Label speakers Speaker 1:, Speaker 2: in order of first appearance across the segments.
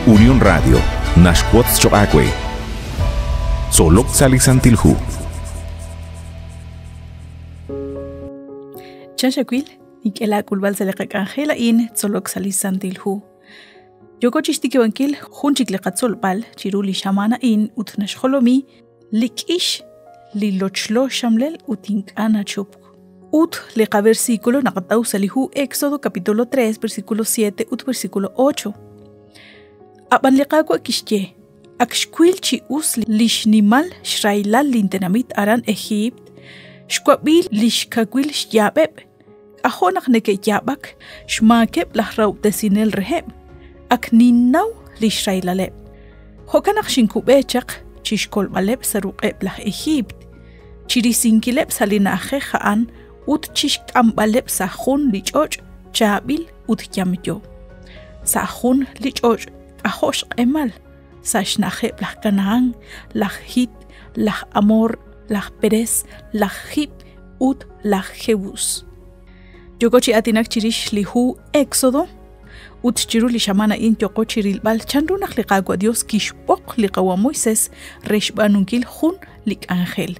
Speaker 1: Unión Radio, Nashquatz Choacue, Solok Salisantilhu.
Speaker 2: Chanchaquil, Nikela Kulbal Selekangela in Solok Salisantilhu. Yoko Chistikiwankil, Hunchikleqatzolpal, Chiruli Shamana in Utnashholomi, Likish, Lilochlo Shamlel, Utinkana Chup. Ut leqa versículo naqatau salihu Éxodo capítulo 3 versículo 7 ut versículo 8. Aban leqaqua kishye akshquil chi us lishnimal shrailal lintenamit aran Egipt shquabil lishkaquil shyabeb ahonak neke yabak shmakeb lahraw desinel reheb akninaw lishrailaleb hokanak shinkubechaq chishkol baleb saruqeb lah Egipt chirisinkileb salinaje jaan ut chishk ambaleb sahun lichoch chabil ut yamyo sahun lichoch ahosh emal sashnaje lah Canaan lah Hit lah Amor lah Perez lah Hib ut lah Jebus yogochi atinak chirish lihu Éxodo ut chiru li shamana in yoko chiril bal chanrunak liqagwa Dios kishpok liqawa Moises reshbanunkil hun lik ángel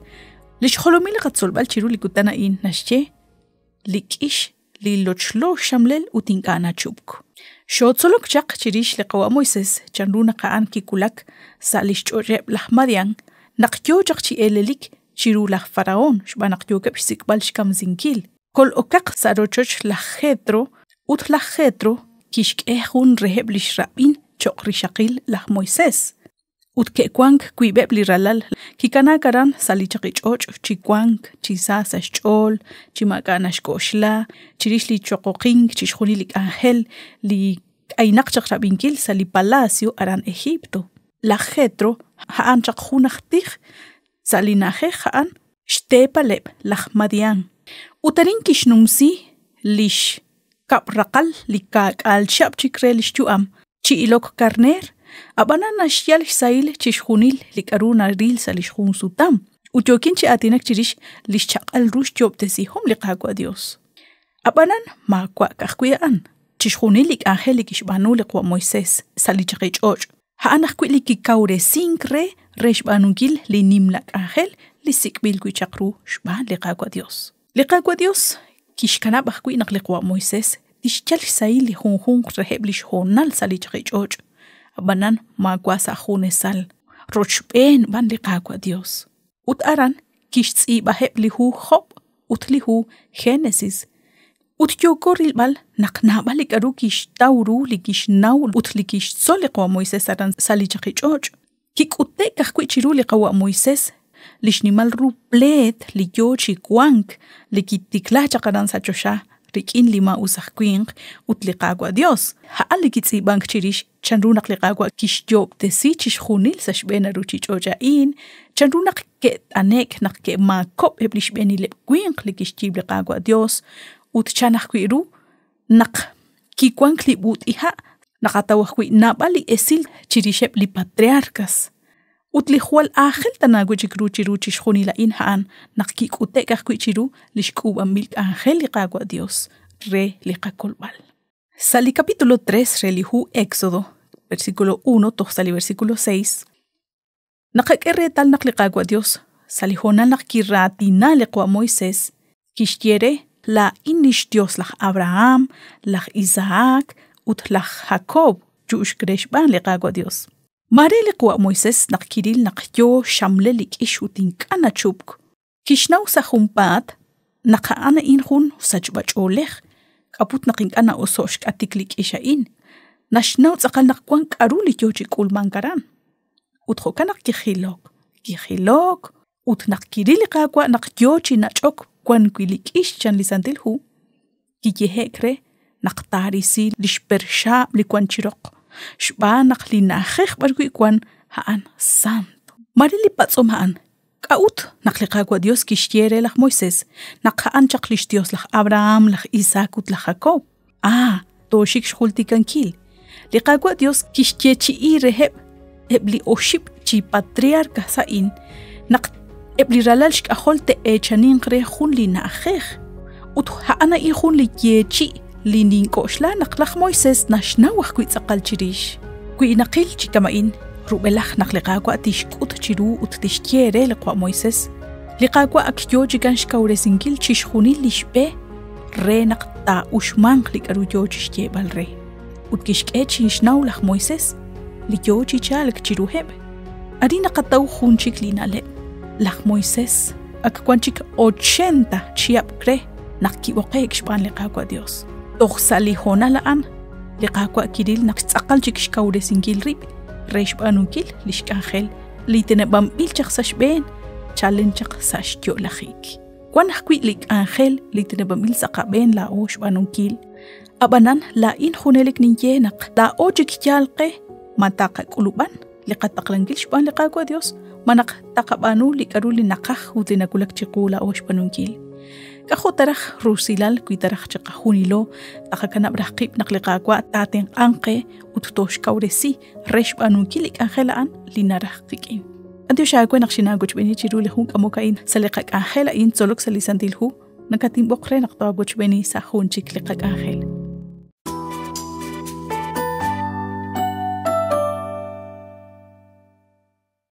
Speaker 2: Lishholomil qatzolbal chiru likutana in nashche likish lilochlo shamlel utinkana chubk. Shotzolok chaq chirish liqawa Moises chanruna qaan kikulak salish choreb lah Madian naqyo chaq chi elelik chiru lah Faraón shbanaqyo kep sikbal shkam zinkil kol okaq sarochoch lah Jetro ut lah Jetro kishk ehun reheb lishrabin chokri shaqil lah Moises. Ut ke kwang kuibeb li ralal kikana karan sali chaqichoch chi kwang chi sasa chol chi makana shkoshla chirish li choqoqing chi shkhuni li ángel li aynak chaqrabinkil sali palacio aran Egipto la Jetro haan chaqhunaqtij sali naje haan shtepaleb la Madian utarin kishnumsi lish kapraqal li kakal shab chikre lishtuam chi ilok karner Abana nashyal sail chishunil likaruna ril salishun sutam. Utyokin chi atinak chirish lishchaqal rush jobtesi hom liqaqwa Dios. Abanan ma kwa kakuyaan. Chishunil lik ángel likishbanu liqwa Moises salichaqich. Haanak kwi likikaure sinkre reshbanunkil li nimlak ángel lisikbil kuichaqru shban liqaqwa Dios. Liqaqwa Dios kishkana bakwi nak liqwa Moises tishchal sail li hunhun reheb lishhonal salichaqich. Abanan magwasa hunesal rochben ban liqaqwa Dios ut aran kishtsi baheb lihu Job ut lihu Génesis ut yokoril bal naqnaba likaru kishtawru likishnaw ut likishtzol liqwa Moises aran salichaqichoch kikutte kahkwichiru liqwa Moises lishnimal ruplet liyochi kwank likitikla chaqaran sachosha rikin lima usahquing ut liqaqwa Dios haan likitsi bank chirish chanrunak liqaqwa kishjob tesi chishkhunil sashbena ruchichojain chanrunak ke anek nak ke makop eblishbeni lepquing likishjib liqaqwa Dios ut chanakwiru nak kikwank libut iha nakatawahwi nabali esil chirishep li patriarcas ut lihwal ángel tanagwichikru chiru chishkhunila in haan nakik utek akwichiru lishkuba milk ángel liqaqwa Dios re liqakolbal. Sali capítulo 3 relihu Éxodo versículo 1 toxali versículo 6 naqaqerre tal naqliqaqwa Dios salihonal naqkiratina liqwa Moises kishtiere la inish Dios laj Abraham laj Isaac ut laj Jacob jush greshban liqaqwa Dios Mare liqwa Moises naqkiril naqyo shamlelik ishutin kana chubk kishnaw sa khumpat naqaana inhun sajbacholeh kaput naqinkana ososhk atiklik ishain nashnaw tsaqal naqkwan qaruli yochi kulmankaran utho kanak kihilok ut naqkiril liqaqwa naqyochi nachok kwan kwilik ishchan lisantilhu kiyehekre naqtarisi lishpersha likwan chirok shban naqlinajej barkuikwan haan santo marili patsom haan qaut naqliqaqwa Dios kishtiere laj Moises naqhaan chaqlish Dios laj Abraham laj Isaac ut laj Jacob toshik shultikankil liqaqwa Dios kishtiechi reheb ebli oship chi patriarca sain naq ebli ralal shkahol te echanin qre khun linajej ut haana ihun li yechi linin koshla naqlaj Moises nashna wahkuitzaqal chirish Kuinaqil chikamain rubelaj nakliqaqua tixk'ut chiru ut tixkiere liqua Moisés. Liqaqua akyo chikan xkawresinkil chixjunil lixbe re naqta uxman liqaruyo chixyebal re. Ut kixk'e chixnaw laj Moisés liyo chichalak chiruheb. Ari naqataw junchik linale. Laj Moisés akkuanchik 80 chiap kre naqkiboqek xpan liqaqua Dios. Toqsalihona laan liqaqua kiril naqtzaqal chik xkawresinkil rib. Reishbanunkil lishkanjel litenebam bilchak sashben chalenchak sashkyo lajik. Kwan hkwitlik angel litenebam bil saqaben la oshbanunkil. Abanan la in hunelik ninyenak la ojik yalqe mataqak uluban liqataqlankil shban liqaqua Dios manak taqabanu likaruli naqaj utinakulak chiqula oshbanunkil. Kajotaraj rusilal kuitaraj chaqajunilo taqakanabraqib naqliqaqua taten anqe uttosh kauresi reshbanunkil angelaan linaraj qikin. Antioshaqua naqshinaguch beni chiruli jun kamokain saliqaq angela in Tzolok Salisantilhu nakatimboqre naqtawaguch beni sa junchik liqaq angel.